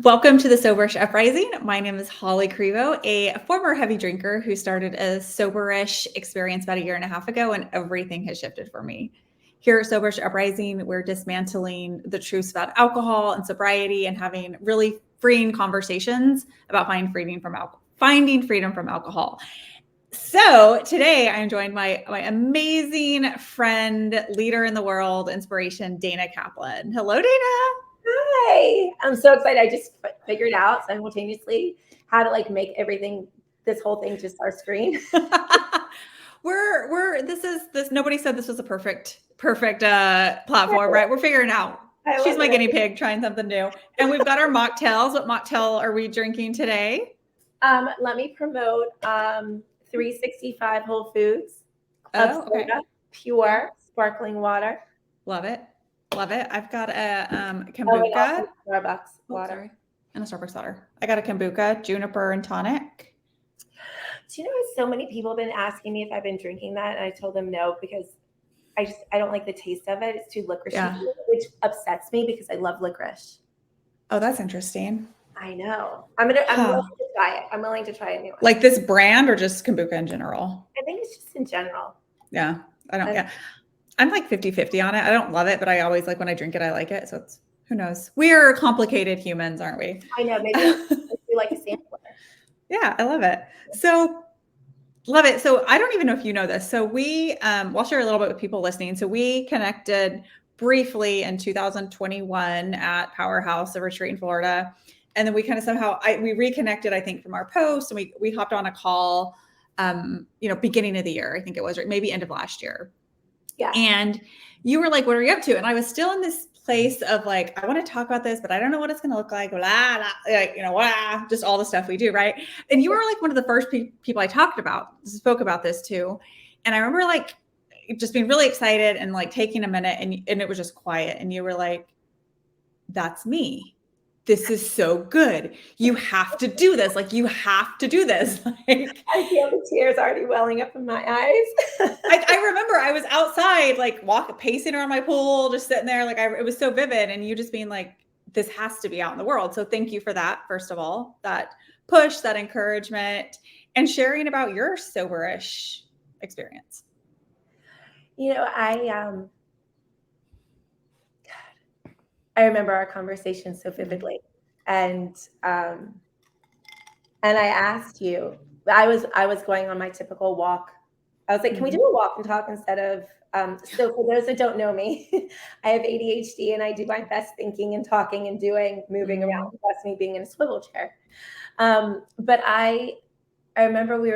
Welcome to the Soberish Uprising. My name is Holly Crevo, a former heavy drinker who started a soberish experience about a year and a half ago, and everything has shifted for me. Here at Soberish Uprising, we're dismantling the truths about alcohol and sobriety and having really freeing conversations about finding freedom from alcohol. So today I am joined by my amazing friend, leader in the world, inspiration, Dana Kaplan. Hello, Dana. Hi, I'm so excited. I just figured out simultaneously how to make this whole thing just our screen. Nobody said this was a perfect platform, right? We're figuring out. She's my guinea pig trying something new. And we've got our mocktails. What mocktail are we drinking today? Let me promote 365 Whole Foods Club Soda, pure sparkling water. Love it. Love it. I've got a kombucha. Starbucks water. And a Starbucks water. I got a kombucha, juniper and tonic. Do you know so many people have been asking me if I've been drinking that, and I told them no because I don't like the taste of it. It's too licorice, which upsets me because I love licorice. Oh, that's interesting. I know. I'm willing to try it. I'm willing to try it anyway. Like this brand or just kombucha in general? I think it's just in general. Yeah. I'm like 50-50 on it. I don't love it, but I always when I drink it, I like it. So it's, who knows? We're complicated humans, aren't we? I know. Maybe we like a sampler. Yeah, I love it. So love it. So I don't even know if you know this. So we, we'll share a little bit with people listening. So we connected briefly in 2021 at Powerhouse, a retreat in Florida. And then we kind of we reconnected, I think, from our post, and we hopped on a call, beginning of the year. I think it was, right? Maybe end of last year. Yeah. And you were like, what are you up to? And I was still in this place of I want to talk about this, but I don't know what it's going to look like. Blah, blah, just all the stuff we do. Right. And you were one of the first people I spoke about this to. And I remember just being really excited and taking a minute and it was just quiet. And you were like, that's me. This is so good. You have to do this. You have to do this. I feel the tears already welling up in my eyes. I remember I was outside, pacing around my pool, just sitting there. It was so vivid. And you just being this has to be out in the world. So thank you for that. First of all, that push, that encouragement, and sharing about your soberish experience. I remember our conversation so vividly, and I asked you. I was going on my typical walk. I was like, "Can we do a walk and talk instead of?" So for those that don't know me, I have ADHD, and I do my best thinking and talking and moving around. That's me being in a swivel chair. But I remember we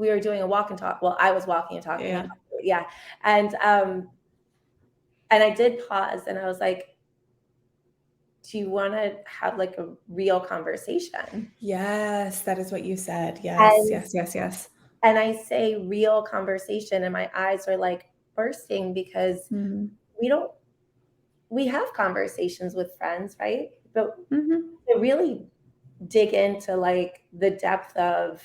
were doing a walk and talk. Well, I was walking and talking. Yeah. And I did pause, and I was like, do you want to have a real conversation? Yes, that is what you said. Yes. And I say real conversation, and my eyes are bursting because we have conversations with friends, right? But to really dig into the depth of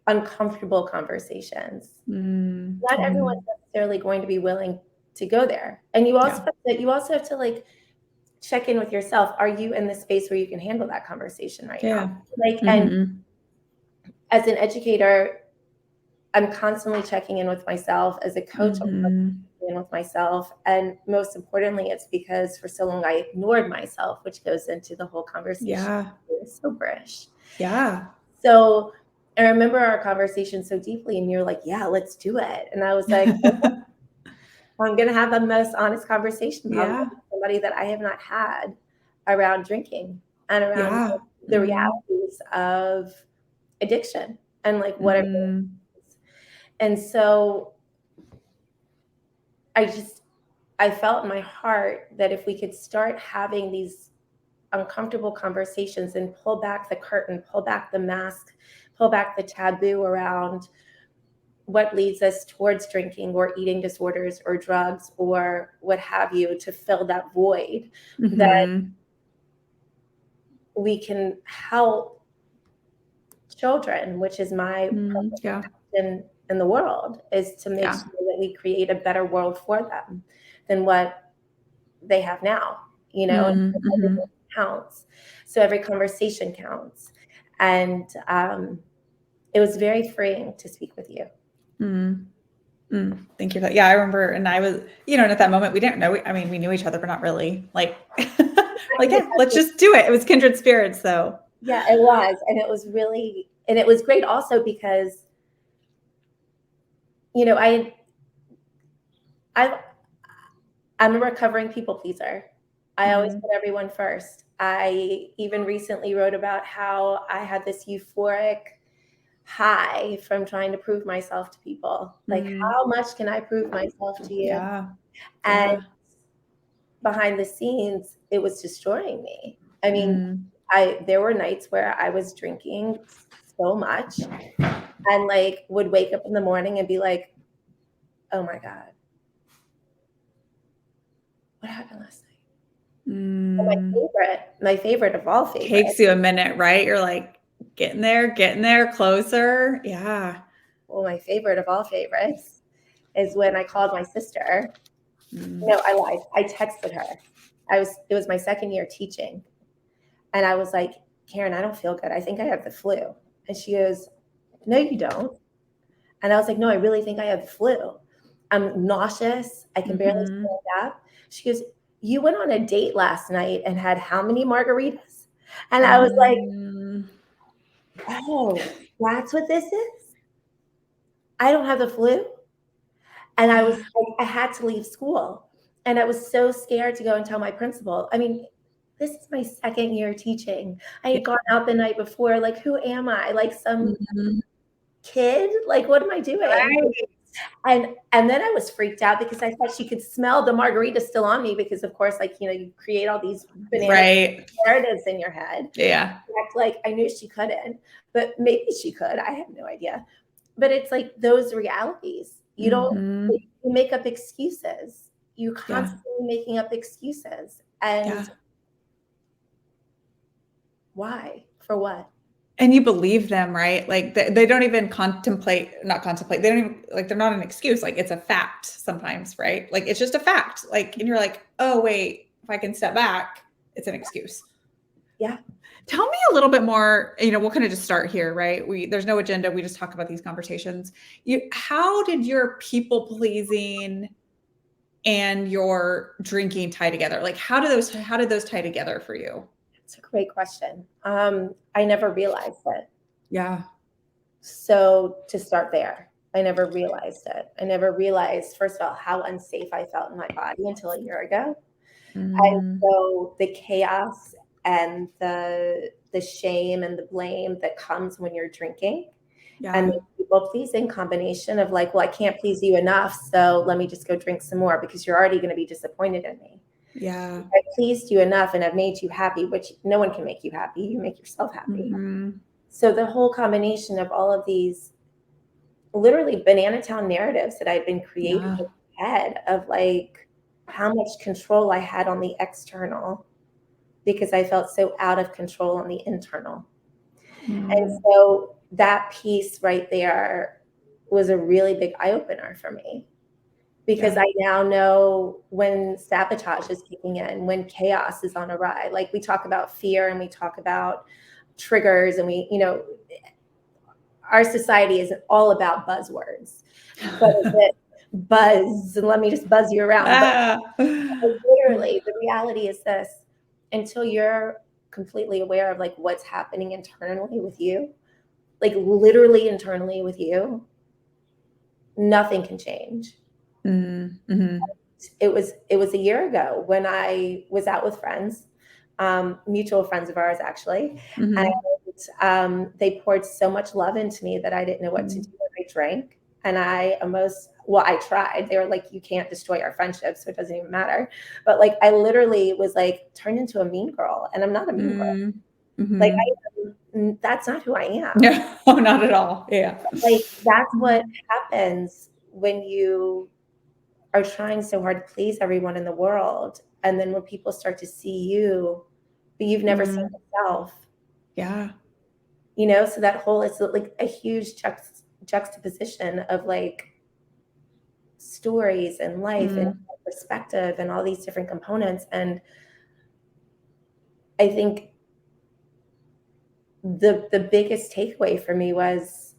uncomfortable conversations, not everyone's necessarily going to be willing to go there. And you also have to check in with yourself. Are you in the space where you can handle that conversation right now? And as an educator, I'm constantly checking in with myself. As a coach, I'm checking in with myself. And most importantly, it's because for so long I ignored myself, which goes into the whole conversation. Yeah. It's soberish. Yeah. So I remember our conversation so deeply, and you're like, yeah, let's do it. And I was like, I'm going to have the most honest conversation with somebody that I have not had around drinking and around the realities of addiction and whatever. And so I felt in my heart that if we could start having these uncomfortable conversations and pull back the curtain, pull back the mask, pull back the taboo around what leads us towards drinking or eating disorders or drugs or what have you, to fill that void, that we can help children, which is my purpose in the world, is to make sure that we create a better world for them than what they have now. and Mm-hmm. everything counts. So every conversation counts. And it was very freeing to speak with you. Thank you for that. Yeah, I remember, and I was, and at that moment we didn't know. I mean, we knew each other, but not really. Like, like, yeah, let's just do it. It was kindred spirits, though. Yeah, it was, and it was really, and it was great also because, I'm a recovering people pleaser. I always put everyone first. I even recently wrote about how I had this euphoric high from trying to prove myself to people. Like, how much can I prove myself to you? Yeah. And behind the scenes, it was destroying me. I mean, there were nights where I was drinking so much and like would wake up in the morning and be like, oh my God, what happened last night? My favorite of all favorites. Takes you a minute, right? You're like getting there, closer. Yeah. Well, my favorite of all favorites is when I called my sister. No, I lied. I texted her. It was my second year teaching. And I was like, Karen, I don't feel good. I think I have the flu. And she goes, no, you don't. And I was like, no, I really think I have the flu. I'm nauseous. I can barely stand up. She goes, you went on a date last night and had how many margaritas? And I was like, oh, that's what this is? I don't have the flu. And I was like, I had to leave school. And I was so scared to go and tell my principal. I mean, this is my second year teaching. I had gone out the night before. Like, who am I? Like some kid? Like, what am I doing? Right. And then I was freaked out because I thought she could smell the margarita still on me because, of course, like, you create all these banana narratives in your head. Yeah. Like, I knew she couldn't, but maybe she could. I have no idea. But it's like those realities. You don't you make up excuses. You're constantly making up excuses. And why? For what? And you believe them, right? Like they don't even not contemplate. They don't even, like, they're not an excuse. Like, it's a fact sometimes, right? Like, it's just a fact. Like, and you're like, oh, wait, if I can step back, it's an excuse. Yeah. Tell me a little bit more, we'll kind of just start here, right? There's no agenda. We just talk about these conversations. How did your people pleasing and your drinking tie together? Like, how did those tie together for you? It's a great question. I never realized it. Yeah. So to start there, I never realized it. I never realized, first of all, how unsafe I felt in my body until a year ago. And so the chaos and the shame and the blame that comes when you're drinking and the people pleasing combination of like, well, I can't please you enough, so let me just go drink some more because you're already going to be disappointed in me. Yeah. I pleased you enough and I've made you happy, which no one can make you happy. You make yourself happy. So the whole combination of all of these literally banana town narratives that I've been creating in my head of like how much control I had on the external because I felt so out of control on the internal. And so that piece right there was a really big eye-opener for me. Because I now know when sabotage is kicking in, when chaos is on a ride. Like, we talk about fear and we talk about triggers and our society is all about buzzwords. But buzz, and let me just buzz you around. But literally, the reality is this: until you're completely aware of like what's happening internally with you, like literally internally with you, nothing can change. It was a year ago when I was out with friends, mutual friends of ours, actually. And they poured so much love into me that I didn't know what to do when I drank. And I tried. They were like, you can't destroy our friendship, so it doesn't even matter. But like, I literally was like turned into a mean girl, and I'm not a mean girl. Like, that's not who I am. No, not at all. Yeah. Like, that's what happens when you are trying so hard to please everyone in the world. And then when people start to see you, but you've never seen yourself. Yeah. So that whole, it's like a huge juxtaposition of like stories and life and perspective and all these different components. And I think the biggest takeaway for me was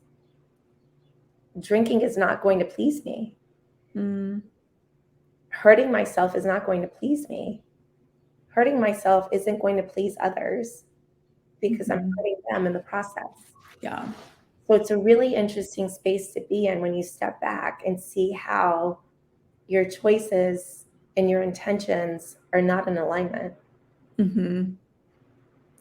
drinking is not going to please me. Hurting myself is not going to please me. Hurting myself isn't going to please others because I'm hurting them in the process. Yeah. So it's a really interesting space to be in when you step back and see how your choices and your intentions are not in alignment.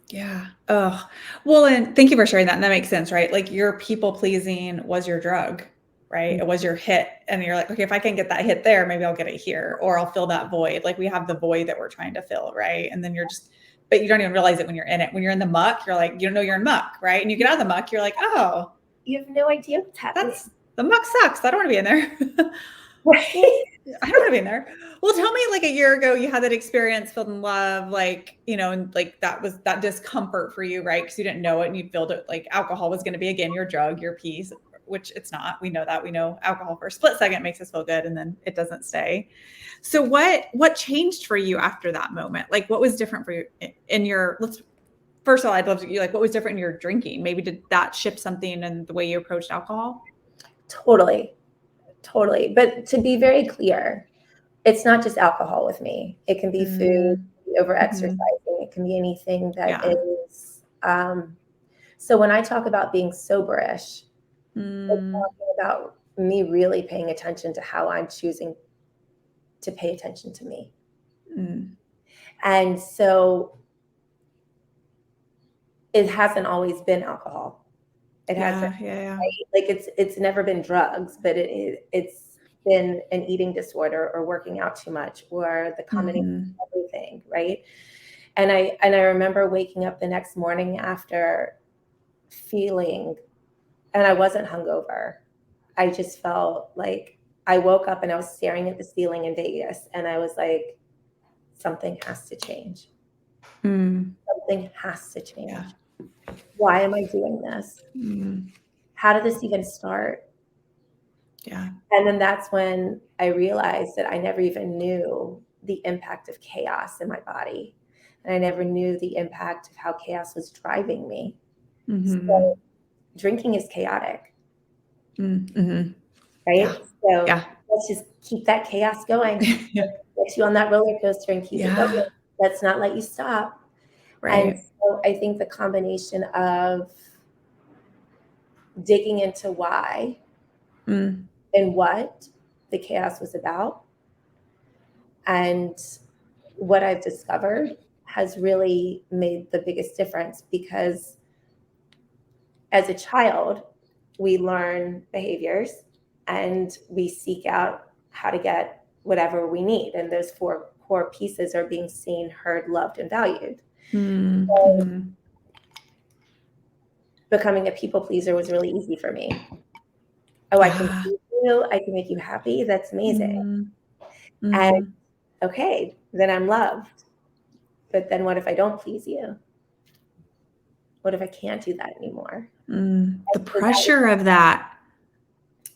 Yeah. Oh, well, and thank you for sharing that. And that makes sense, right? Like your people pleasing was your drug, right? It was your hit. And you're like, okay, if I can get that hit there, maybe I'll get it here, or I'll fill that void. Like we have the void that we're trying to fill, right? And then you're just, but you don't even realize it when you're in it. When you're in the muck, you're like, you don't know you're in muck, right? And you get out of the muck, you're like, oh, you have no idea what's happening. The muck sucks. I don't want to be in there. Right. I don't want to be in there. Well, tell me, like a year ago, you had that experience, filled in love, like, and like that was that discomfort for you, right? Because you didn't know it and you felt it like alcohol was going to be, again, your drug, your peace, which it's not. We know that. We know alcohol for a split second makes us feel good and then it doesn't stay. So what changed for you after that moment? Like what was different for you in your, first of all, I'd love to, like, what was different in your drinking? Maybe did that shift something in the way you approached alcohol? Totally. But to be very clear, it's not just alcohol with me. It can be food, over exercising. It can be anything that is. So when I talk about being soberish, it's talking about me really paying attention to how I'm choosing to pay attention to me. And so it hasn't always been alcohol. It hasn't. Right? Like it's never been drugs, but it's been an eating disorder or working out too much or the combination of everything, right? And I remember waking up the next morning after feeling, and I wasn't hungover. I just felt like I woke up and I was staring at the ceiling in Vegas and I was like, something has to change. Something has to change. Yeah. Why am I doing this? How did this even start? Yeah. And then that's when I realized that I never even knew the impact of chaos in my body. And I never knew the impact of how chaos was driving me. So drinking is chaotic. Right? Yeah. So let's just keep that chaos going. Get you on that roller coaster and keep it going. Let's not let you stop. Right. And so I think the combination of digging into why and what the chaos was about and what I've discovered has really made the biggest difference, because as a child, we learn behaviors and we seek out how to get whatever we need. And those 4 core pieces are being seen, heard, loved, and valued. So becoming a people pleaser was really easy for me. Oh, I can please you. I can make you happy. That's amazing. And okay, then I'm loved. But then what if I don't please you? What if I can't do that anymore? The pressure of that.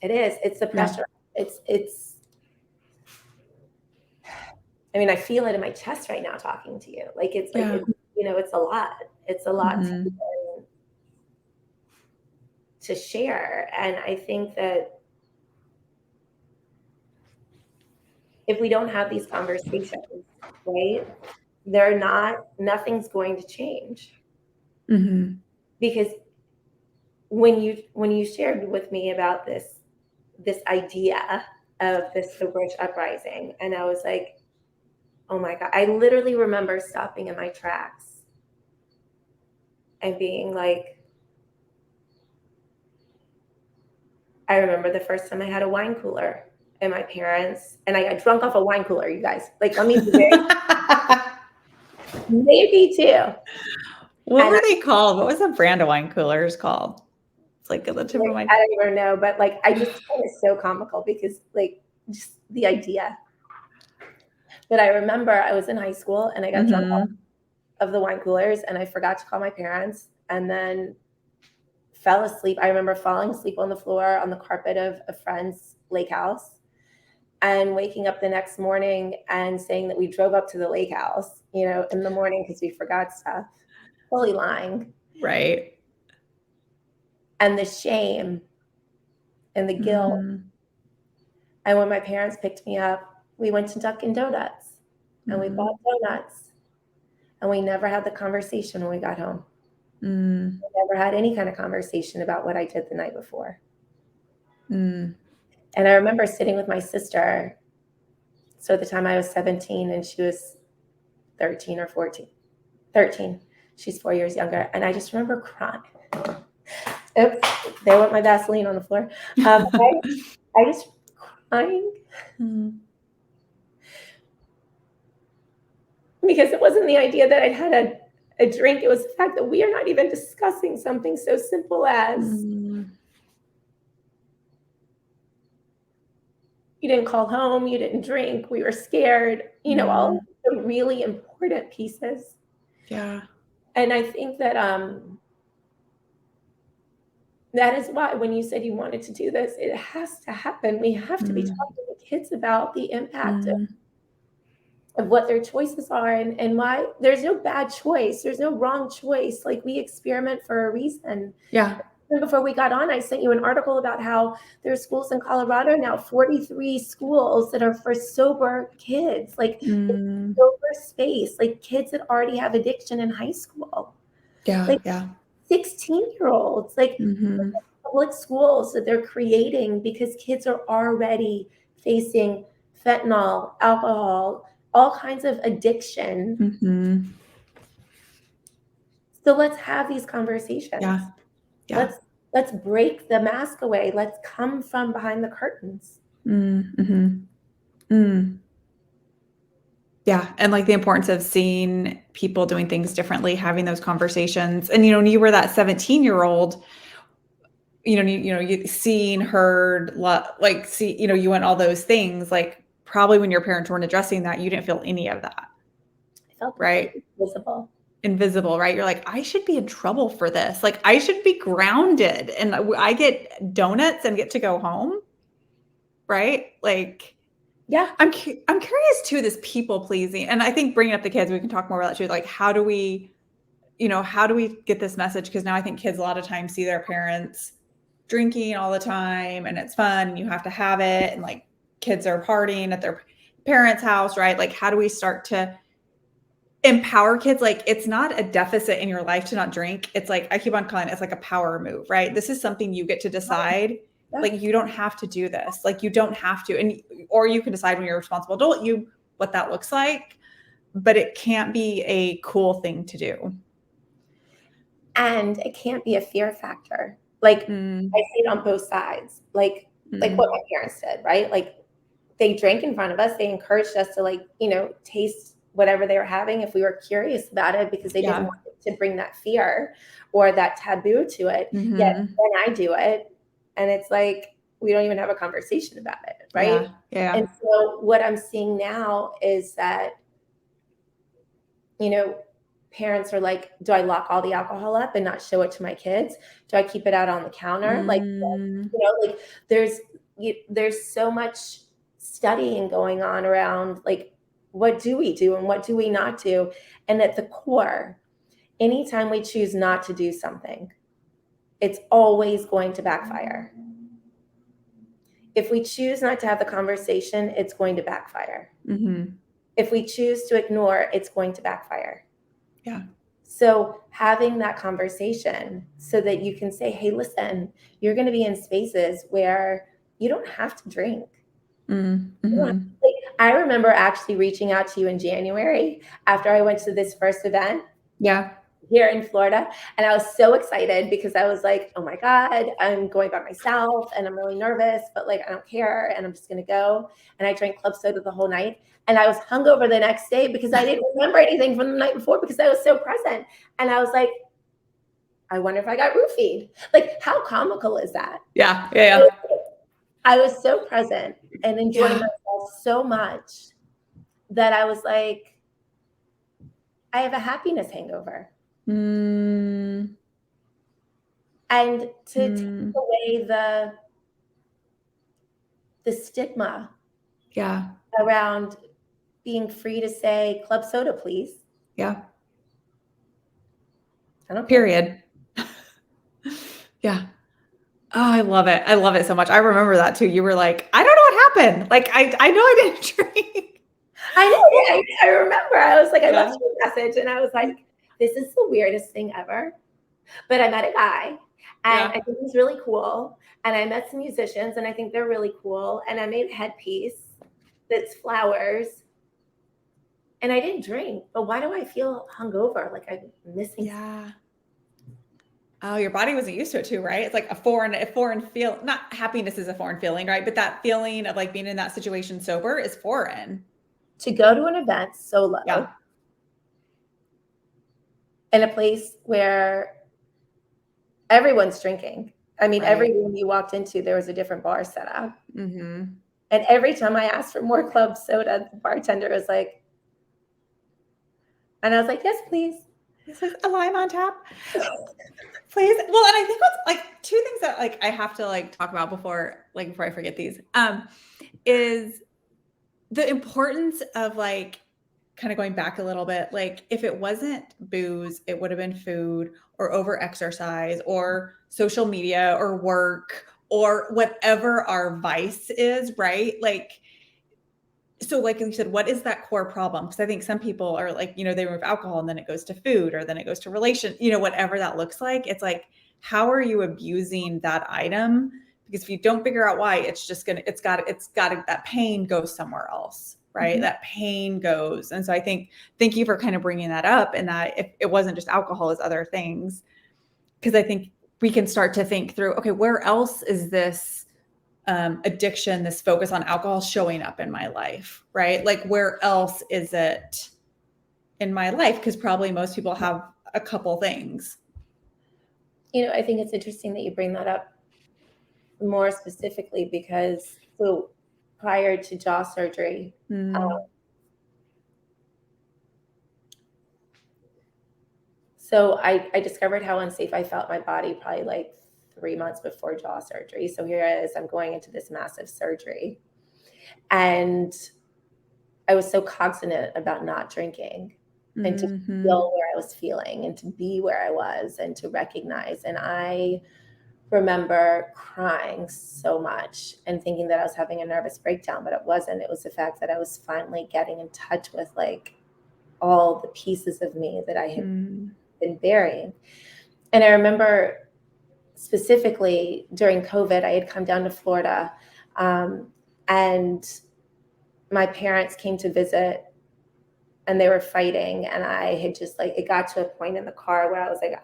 It is. It's the pressure. It's. I mean, I feel it in my chest right now talking to you. Like it's like it's a lot. It's a lot to share. And I think that if we don't have these conversations, right, nothing's going to change. Because when you shared with me about this idea of this soberish uprising, and I was like, oh my God, I literally remember stopping in my tracks and being like, I remember the first time I had a wine cooler and my parents, and I got drunk off a wine cooler, you guys. Like, let me be very maybe 2. What were they called? What was the brand of wine coolers called? It's like at the tip of my. I don't even know, but like I just find it so comical because like just the idea. But I remember I was in high school and I got drunk off of the wine coolers and I forgot to call my parents and then fell asleep. I remember falling asleep on the floor on the carpet of a friend's lake house. and waking up the next morning and saying that we drove up to the lake house, you know, in the morning because we forgot stuff, fully lying. Right. And the shame and the guilt. Mm-hmm. And when my parents picked me up, we went to Dunkin' Donuts and we bought donuts, and we never had the conversation when we got home. Mm. We never had any kind of conversation about what I did the night before. Mm. And I remember sitting with my sister. So at the time I was 17 and she was 13 or 14. 13. She's 4 years younger. And I just remember crying. Oops, there went my Vaseline on the floor. I just crying. Mm. Because it wasn't the idea that I'd had a drink. It was the fact that we are not even discussing something so simple as you didn't call home, you didn't drink, we were scared, you know, all the really important pieces. Yeah. And I think that that is why when you said you wanted to do this, it has to happen. We have to be talking to the kids about the impact of what their choices are and why there's no bad choice. There's no wrong choice. Like, we experiment for a reason. Yeah. And before we got on, I sent you an article about how there are schools in Colorado now, 43 schools that are for sober kids, like sober space, like kids that already have addiction in high school. Yeah. Like, yeah. 16-year-olds, like public schools that they're creating because kids are already facing fentanyl, alcohol, all kinds of addiction. So let's have these conversations. Yeah. Yeah. Let's break the mask away. Let's come from behind the curtains. Yeah. And like the importance of seeing people doing things differently, having those conversations. And, you know, when you were that 17-year-old, you seen, heard, like, see, you know, you went all those things, like probably when your parents weren't addressing that, you didn't feel any of that. I felt right. Invisible, right? You're like, I should be in trouble for this. Like, I should be grounded and I get donuts and get to go home. Right. Like, yeah. I'm curious too, this people pleasing. And I think bringing up the kids, we can talk more about that too. Like, how do we get this message? Because now I think kids a lot of times see their parents drinking all the time and it's fun and you have to have it. And like kids are partying at their parents' house, right? Like, how do we start to empower kids? Like, it's not a deficit in your life to not drink. It's like, I keep on calling it, it's like a power move, right? This is something you get to decide. Yeah. Like, you don't have to do this. Like, you don't have to. Or you can decide when you're a responsible adult, what that looks like, but it can't be a cool thing to do. And it can't be a fear factor. Like, I see it on both sides. Like what my parents did, right? Like, they drank in front of us. They encouraged us to, like, you know, taste whatever they were having if we were curious about it, because they didn't want to bring that fear or that taboo to it. Yet when I do it, and it's like, we don't even have a conversation about it, right? Yeah. And so what I'm seeing now is that, you know, parents are like, do I lock all the alcohol up and not show it to my kids? Do I keep it out on the counter? Like, you know, like there's so much studying going on around, like, what do we do and what do we not do? And at the core, anytime we choose not to do something, it's always going to backfire. If we choose not to have the conversation, it's going to backfire. If we choose to ignore, it's going to backfire. Yeah. So having that conversation so that you can say, hey, listen, you're going to be in spaces where you don't have to drink. Like, I remember actually reaching out to you in January after I went to this first event. Yeah. Here in Florida. And I was so excited because I was like, oh my God, I'm going by myself and I'm really nervous, but like, I don't care. And I'm just going to go. And I drank club soda the whole night. And I was hungover the next day because I didn't remember anything from the night before because I was so present. And I was like, I wonder if I got roofied. Like, how comical is that? Yeah. I was so present and enjoying myself so much that I was like, I have a happiness hangover. And to take away the stigma Yeah. around being free to say club soda, please. Yeah. I don't care. Period. Yeah. Oh, I love it. I love it so much. I remember that too. You were like, I don't know what happened. Like, I know I didn't drink. I know. I remember. I was like, I Yeah. left you a message, and I was like, this is the weirdest thing ever. But I met a guy, and I think he's really cool. And I met some musicians, and I think they're really cool. And I made a headpiece that's flowers. And I didn't drink, but why do I feel hungover? Like I'm missing. Yeah. Oh, your body wasn't used to it too, right? It's like a foreign feel. Not happiness is a foreign feeling, right? But that feeling of like being in that situation sober is foreign. To go to an event solo in a place where everyone's drinking. I mean, every room you walked into, there was a different bar set up. Mm-hmm. And every time I asked for more club soda, the bartender was like, and I was like, yes, please. This is a lime on tap. Please. Well, and I think what's like two things that like I have to like talk about before I forget these, is the importance of like kind of going back a little bit. Like if it wasn't booze, it would have been food or over exercise or social media or work or whatever our vice is, right? Like, so like you said, what is that core problem? Because I think some people are like, they remove alcohol and then it goes to food or then it goes to relation, whatever that looks like. It's like, how are you abusing that item? Because if you don't figure out why, it's just it's got that pain goes somewhere else, right? Mm-hmm. That pain goes. And so I think, thank you for kind of bringing that up, and that if it wasn't just alcohol, it's other things. Because I think we can start to think through, okay, where else is this addiction, this focus on alcohol showing up in my life, right? Like where else is it in my life? Because probably most people have a couple things. I think it's interesting that you bring that up more specifically because so prior to jaw surgery, so I discovered how unsafe I felt in my body probably like 3 months before jaw surgery. So here it is, I'm going into this massive surgery. And I was so cognizant about not drinking and to feel where I was feeling and to be where I was and to recognize. And I remember crying so much and thinking that I was having a nervous breakdown, but it wasn't. It was the fact that I was finally getting in touch with like all the pieces of me that I had been burying. And I remember specifically during COVID, I had come down to Florida, and my parents came to visit and they were fighting. And I had just like, it got to a point in the car where I was like,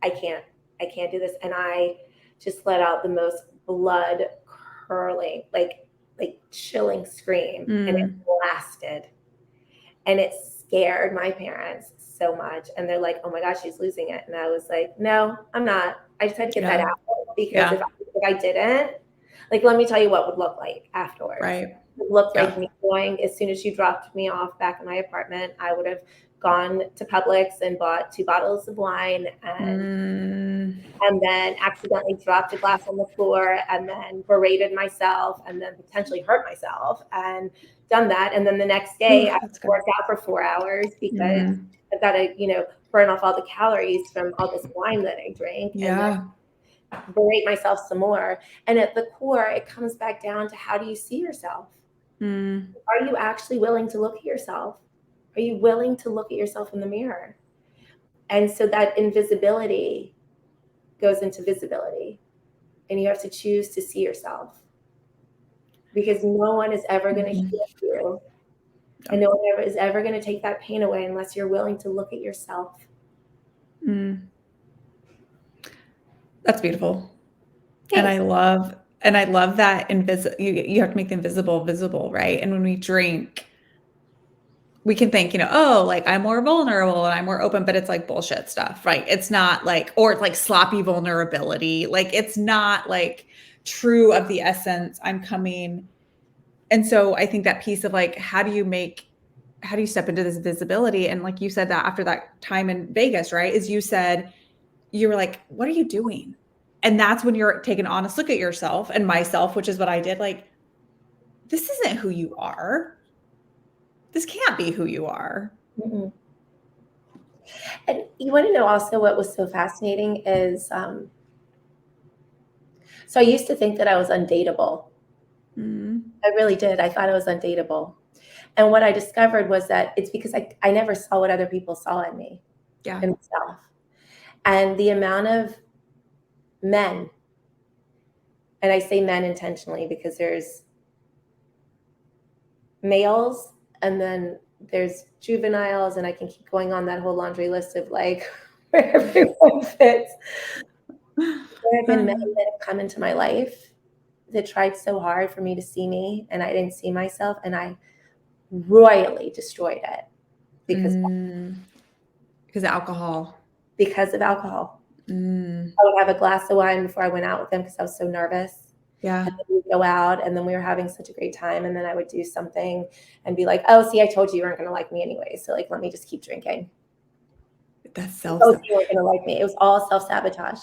I can't do this. And I just let out the most blood curdling, like chilling scream. And it lasted. And it scared my parents so much. And they're like, oh my gosh, she's losing it. And I was like, no, I'm not. I just had to get that out because if I didn't, like, let me tell you what would look like afterwards. Right. It looked like me going, as soon as you dropped me off back in my apartment, I would have gone to Publix and bought 2 bottles of wine and then accidentally dropped a glass on the floor and then berated myself and then potentially hurt myself and done that. And then the next day I worked out for 4 hours because I've got to, burn off all the calories from all this wine that I drank and then berate myself some more. And at the core, it comes back down to how do you see yourself? Are you actually willing to look at yourself? Are you willing to look at yourself in the mirror? And so that invisibility goes into visibility. And you have to choose to see yourself. Because no one is ever going to heal you. And no one is ever going to take that pain away unless you're willing to look at yourself. That's beautiful. Thanks. And I love that you have to make the invisible visible, right? And when we drink, we can think, oh, like I'm more vulnerable and I'm more open, but it's like bullshit stuff, right? It's not like, or it's like sloppy vulnerability. Like it's not like true of the essence. I'm coming. And so I think that piece of like, how do you step into this visibility? And like you said that after that time in Vegas, right? Is you were like, what are you doing? And that's when you're taking an honest look at yourself and myself, which is what I did. Like, this isn't who you are. This can't be who you are. Mm-mm. And you want to know also what was so fascinating is, so I used to think that I was undateable. I really did. I thought I was undateable. And what I discovered was that it's because I never saw what other people saw in me, in myself. And the amount of men, and I say men intentionally because there's males and then there's juveniles, and I can keep going on that whole laundry list of like where everyone fits. There have been men that have come into my life that tried so hard for me to see me, and I didn't see myself, and I royally destroyed it because of alcohol. Because of alcohol. I would have a glass of wine before I went out with them because I was so nervous. Yeah. And then we'd go out, and then we were having such a great time, and then I would do something and be like, "Oh, see, I told you weren't going to like me anyway, so like, let me just keep drinking." That's You weren't going to like me. It was all self-sabotage.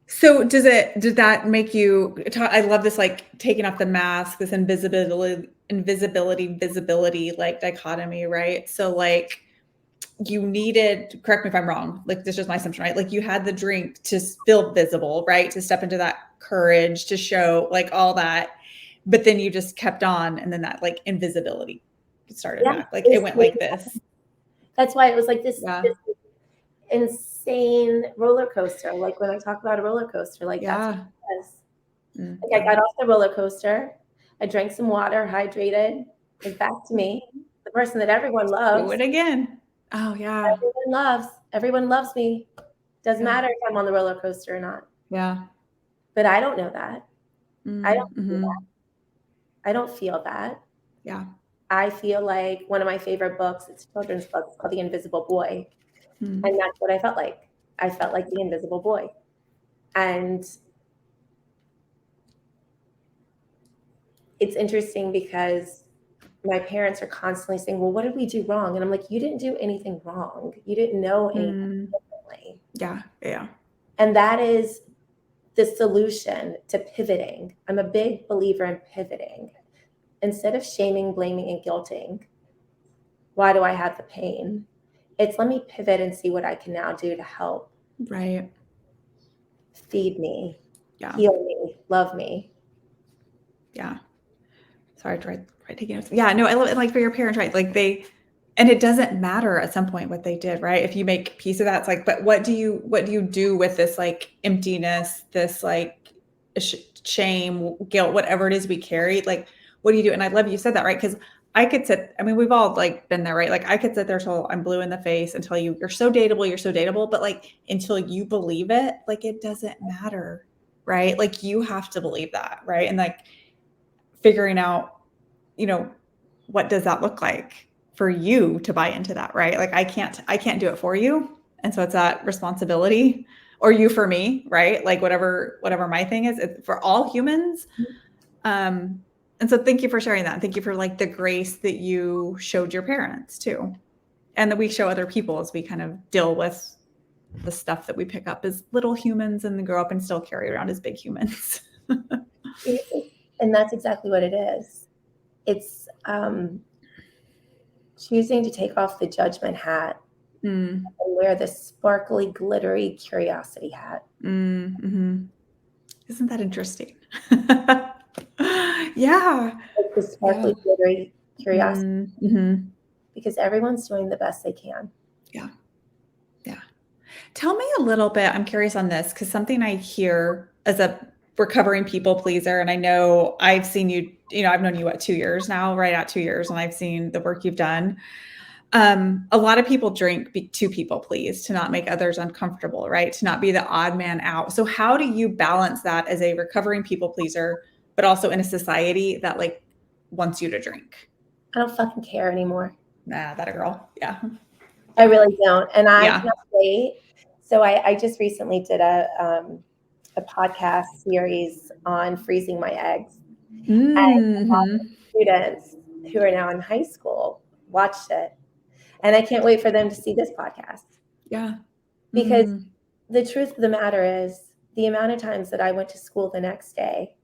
So did that make you I love this, like taking off the mask, this invisibility, visibility, like dichotomy, right? So like you needed, correct me if I'm wrong, like this is my assumption, right? Like you had the drink to feel visible, right? To step into that courage, to show like all that, but then you just kept on, and then that like invisibility started back. Like it went like this. That's why it was like this insane roller coaster. Like when I talk about a roller coaster, like that's what it was. Like I got off the roller coaster, I drank some water, hydrated, it was back to me, the person that everyone loves. Do it again. Oh yeah. Everyone loves me. Doesn't matter if I'm on the roller coaster or not. Yeah. But I don't know that. I don't feel that. I don't feel that. Yeah. I feel like one of my favorite books, it's a children's book, it's called The Invisible Boy. And that's what I felt like. I felt like the invisible boy. And it's interesting because my parents are constantly saying, "Well, what did we do wrong?" And I'm like, "You didn't do anything wrong. You didn't know anything differently." Yeah. Yeah. And that is the solution to pivoting. I'm a big believer in pivoting. Instead of shaming, blaming, and guilting, why do I have the pain? It's let me pivot and see what I can now do to help. Right. Feed me, heal me, love me. Yeah. Sorry, I tried taking notes. Yeah, no, I love it. Like for your parents, right? Like and it doesn't matter at some point what they did, right? If you make peace of that, it's like, but what do you do with this like emptiness, this like shame, guilt, whatever it is we carry? Like, what do you do? And I love you said that, right? Because I could sit, I mean, we've all like been there, right? Like I could sit there till I'm blue in the face and tell you, you're so dateable, but like until you believe it, like it doesn't matter, right? Like you have to believe that, right? And like figuring out, what does that look like for you to buy into that, right? Like I can't do it for you. And so it's that responsibility, or you for me, right? Like whatever my thing is, it's for all humans. And so thank you for sharing that. Thank you for like the grace that you showed your parents too. And that we show other people as we kind of deal with the stuff that we pick up as little humans and then grow up and still carry around as big humans. And that's exactly what it is. It's choosing to take off the judgment hat and wear the sparkly, glittery curiosity hat. Isn't that interesting? Yeah. Like the sparkly, glittery curiosity. Because everyone's doing the best they can. Yeah. Yeah. Tell me a little bit, I'm curious on this, because something I hear as a recovering people pleaser, and I know I've seen you, I've known you 2 years now, right at 2 years, and I've seen the work you've done. A lot of people drink to people please, to not make others uncomfortable, right? To not be the odd man out. So how do you balance that as a recovering people pleaser, but also in a society that like wants you to drink? I don't fucking care anymore. Nah, that a girl. Yeah. I really don't. And I cannot wait. So I just recently did a podcast series on freezing my eggs. And students who are now in high school watched it. And I can't wait for them to see this podcast. Yeah. Because the truth of the matter is the amount of times that I went to school the next day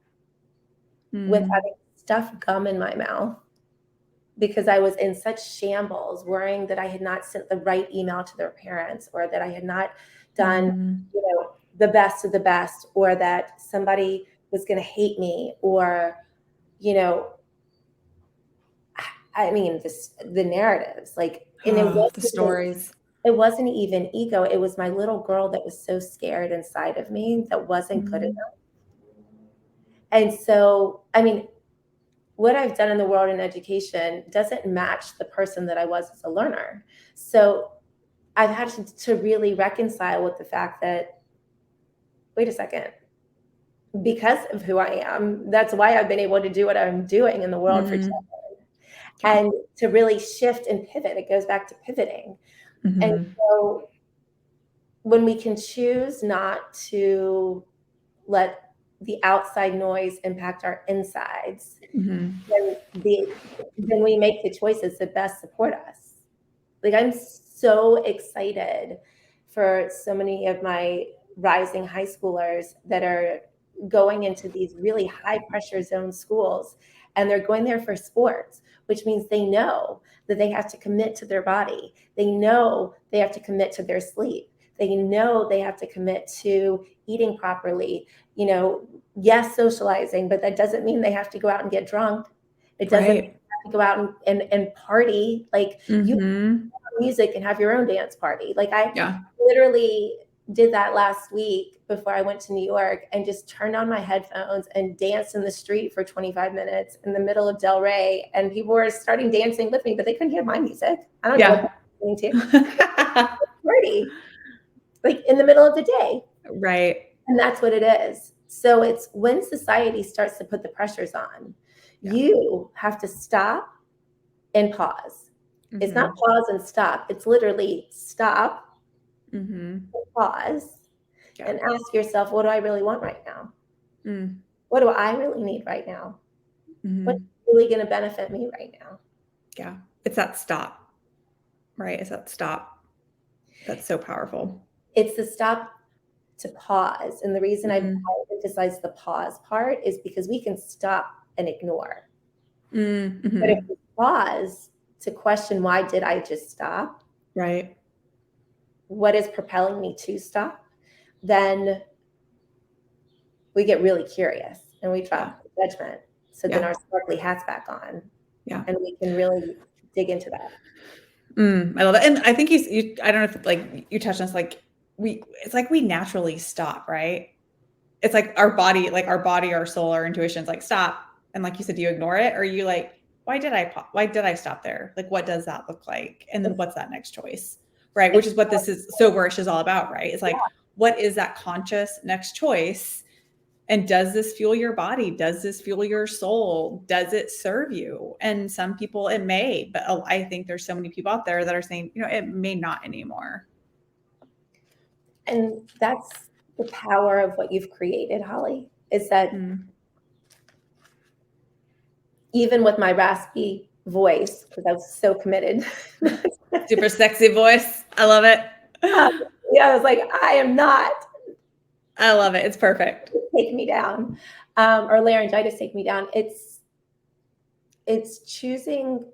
with having stuff gum in my mouth because I was in such shambles, worrying that I had not sent the right email to their parents, or that I had not done, the best of the best, or that somebody was going to hate me, or, I mean, the narratives, like, and the stories. It wasn't even ego. It was my little girl that was so scared inside of me that wasn't good enough. And so, I mean, what I've done in the world in education doesn't match the person that I was as a learner. So I've had to really reconcile with the fact that, wait a second, because of who I am, that's why I've been able to do what I'm doing in the world for children. And to really shift and pivot, it goes back to pivoting. And so when we can choose not to let the outside noise impact our insides, then we make the choices that best support us. Like, I'm so excited for so many of my rising high schoolers that are going into these really high pressure zone schools, and they're going there for sports, which means they know that they have to commit to their body. They know they have to commit to their sleep. They know they have to commit to eating properly. Yes, socializing, but that doesn't mean they have to go out and get drunk. It doesn't mean they have to go out and party. Like, you have music and have your own dance party. Like, I literally did that last week before I went to New York, and just turned on my headphones and danced in the street for 25 minutes in the middle of Del Rey, and people were starting dancing with me, but they couldn't hear my music. I don't know what they're listening to. Party, like, in the middle of the day. Right. And that's what it is. So it's when society starts to put the pressures on, you have to stop and pause. It's not pause and stop. It's literally stop, pause, and ask yourself, what do I really want right now? What do I really need right now? What's really going to benefit me right now? Yeah. It's that stop, right? It's that stop. That's so powerful. It's the stop to pause. And the reason I emphasize the pause part is because we can stop and ignore. But if we pause to question, why did I just stop? Right. What is propelling me to stop? Then we get really curious and we drop judgment. So then our sparkly hat's back on. Yeah. And we can really dig into that. I love that. And I think you I don't know if, like, you touched on this, like, it's like we naturally stop, right? It's like our body, our soul, our intuition's like, stop. And like you said, do you ignore it? Or are you like, why did I stop there? Like, what does that look like? And then what's that next choice? Right. Which is what this is soberish is all about, right? It's like, what is that conscious next choice? And does this fuel your body? Does this fuel your soul? Does it serve you? And some people it may, but I think there's so many people out there that are saying, it may not anymore. And that's the power of what you've created, Holly, is that even with my raspy voice, because I was so committed. Super sexy voice. I love it. I was like, I am not. I love it. It's perfect. Take me down. Or laryngitis take me down. It's choosing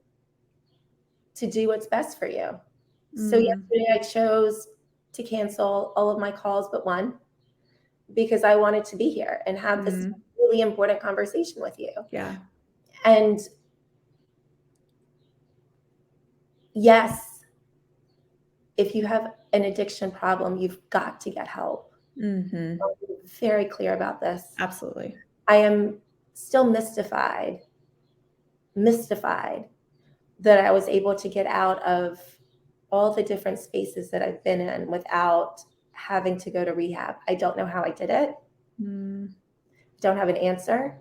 to do what's best for you. So yesterday I chose to cancel all of my calls but one, because I wanted to be here and have this really important conversation with you. Yeah. And yes, if you have an addiction problem, you've got to get help. I'm very clear about this. Absolutely. I am still mystified that I was able to get out of all the different spaces that I've been in without having to go to rehab. I don't know how I did it. Don't have an answer.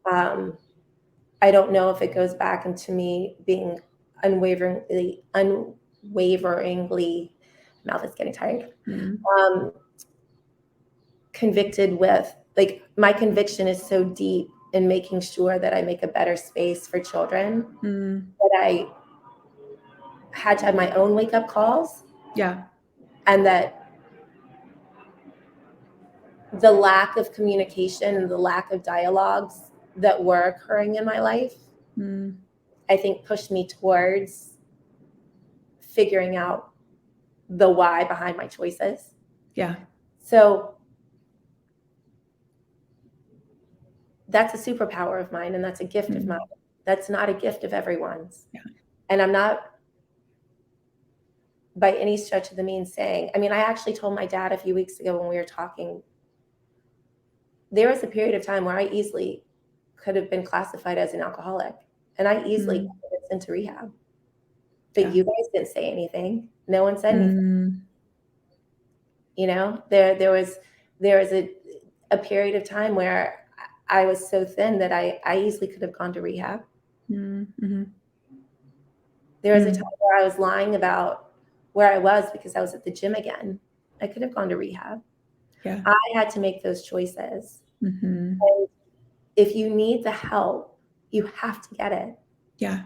I don't know if it goes back into me being unwaveringly, mouth is getting tired, convicted with, like, my conviction is so deep in making sure that I make a better space for children that I had to have my own wake-up calls. Yeah. And that the lack of communication and the lack of dialogues that were occurring in my life, I think pushed me towards figuring out the why behind my choices. Yeah. So that's a superpower of mine, and that's a gift of mine. That's not a gift of everyone's. Yeah. And I'm not by any stretch of the means saying, I mean, I actually told my dad a few weeks ago when we were talking, there was a period of time where I easily could have been classified as an alcoholic, and I easily got into rehab. But you guys didn't say anything. No one said anything. You know, there was a period of time where I was so thin that I easily could have gone to rehab. There was a time where I was lying about where I was because I was at the gym again. I could have gone to rehab. Yeah. I had to make those choices. And if you need the help, you have to get it. Yeah.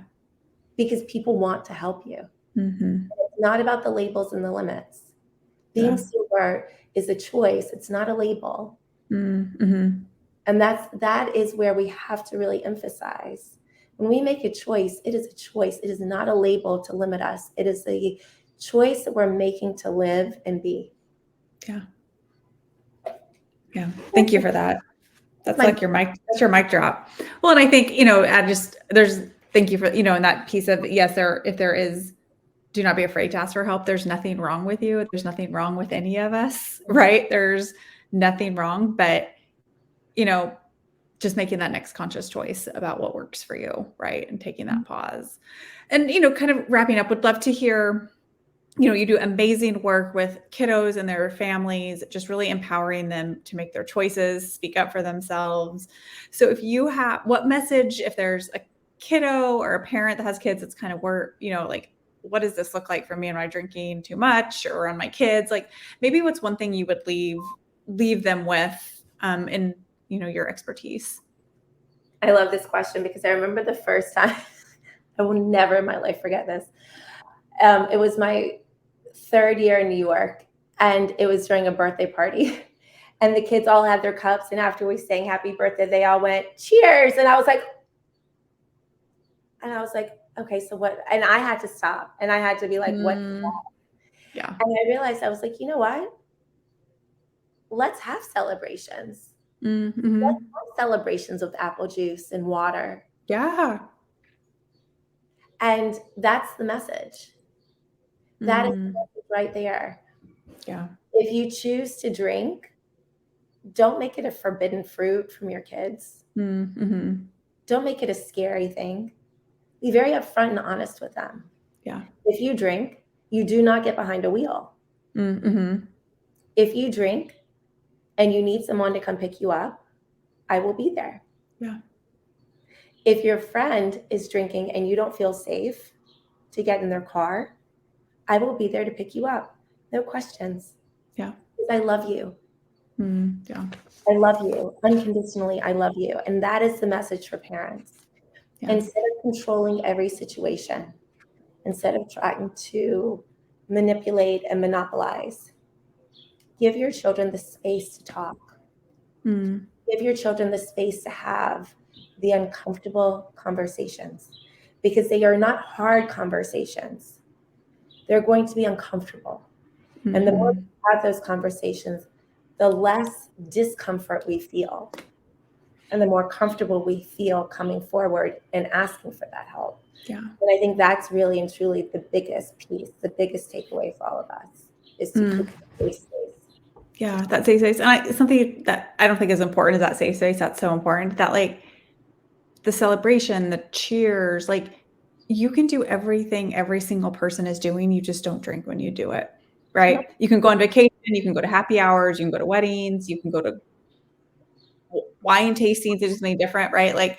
Because people want to help you. It's not about the labels and the limits. Being sober is a choice. It's not a label. And that is where we have to really emphasize. When we make a choice, it is a choice. It is not a label to limit us. It is a choice that we're making to live and be. Yeah. Yeah. Thank you for that. That's like that's your mic drop. Well, and I think, thank you for, in that piece of, yes, if there is, do not be afraid to ask for help. There's nothing wrong with you. There's nothing wrong with any of us, right? There's nothing wrong, but, just making that next conscious choice about what works for you, right? And taking that pause. And, kind of wrapping up, would love to hear, you do amazing work with kiddos and their families, just really empowering them to make their choices, speak up for themselves. So what message, if there's a kiddo or a parent that has kids, it's kind of where, like, what does this look like for me? Am I drinking too much or on my kids? Like, maybe what's one thing you would leave them with in, your expertise? I love this question because I remember the first time, I will never in my life forget this. It was my third year in New York, and it was during a birthday party. And the kids all had their cups, and after we sang happy birthday, they all went, cheers. And I was like, okay, so what? And I had to stop, and I had to be like, what is that? Yeah. And I realized, I was like, you know what? Let's have celebrations. Let's have celebrations with apple juice and water. Yeah. And that's the message. That is the message right there. Yeah. If you choose to drink, don't make it a forbidden fruit from your kids. Don't make it a scary thing. Be very upfront and honest with them. Yeah. If you drink, you do not get behind a wheel. If you drink and you need someone to come pick you up, I will be there. Yeah. If your friend is drinking and you don't feel safe to get in their car, I will be there to pick you up. No questions. Yeah. Because I love you. Yeah. I love you. Unconditionally, I love you. And that is the message for parents. Yeah. Instead of controlling every situation, instead of trying to manipulate and monopolize, give your children the space to talk. Give your children the space to have the uncomfortable conversations, because they are not hard conversations. They're going to be uncomfortable. And the more we have those conversations, the less discomfort we feel and the more comfortable we feel coming forward and asking for that help. Yeah. And I think that's really and truly the biggest piece, the biggest takeaway for all of us is to create a safe space. Yeah, that safe space. And something that I don't think is important is that safe space. That's so important, that like the celebration, the cheers, like you can do everything every single person is doing. You just don't drink when you do it, right? Yep. You can go on vacation, you can go to happy hours, you can go to weddings, you can go to wine tastings, it's something different, right? Like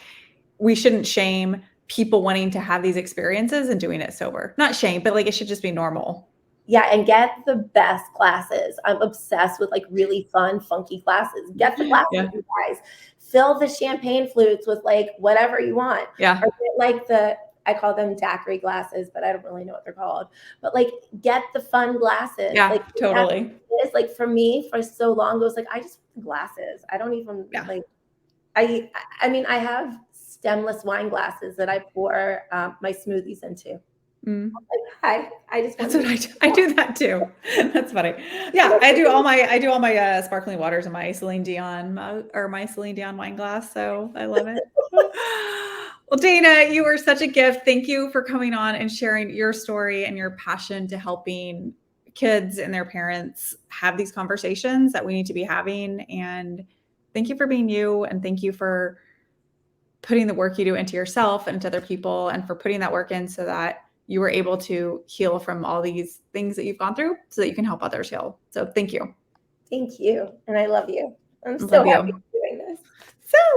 we shouldn't shame people wanting to have these experiences and doing it sober. Not shame, but like it should just be normal. Yeah, and get the best classes. I'm obsessed with like really fun, funky classes. Get the classes, you guys. Fill the champagne flutes with like whatever you want. Yeah. Or get like I call them daiquiri glasses, but I don't really know what they're called. But like get the fun glasses. Yeah, like, totally. It's like for me, for so long, it was like, I just want glasses. I don't even like, I mean, I have stemless wine glasses that I pour my smoothies into. Mm. Like, I just want That's what I do. I do that too. That's funny. Yeah, I do all my sparkling waters in my Celine Dion mug, or my Celine Dion wine glass. So I love it. Well, Dana, you were such a gift. Thank you for coming on and sharing your story and your passion to helping kids and their parents have these conversations that we need to be having. And thank you for being you. And thank you for putting the work you do into yourself and into other people, and for putting that work in so that you were able to heal from all these things that you've gone through so that you can help others heal. So thank you. Thank you. And I love you. I'm so Love happy you. doing this.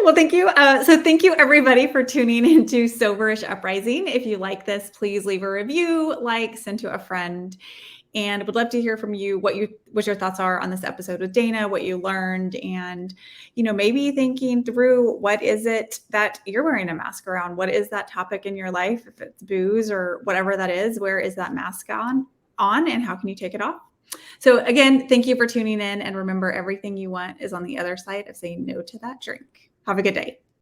Well, thank you. So thank you everybody for tuning into Soberish Uprising. If you like this, please leave a review, send to a friend. And would love to hear from you what your thoughts are on this episode with Dana, what you learned, and maybe thinking through what is it that you're wearing a mask around? What is that topic in your life? If it's booze or whatever that is, where is that mask on and how can you take it off? So again, thank you for tuning in, and remember, everything you want is on the other side of saying no to that drink. Have a good day.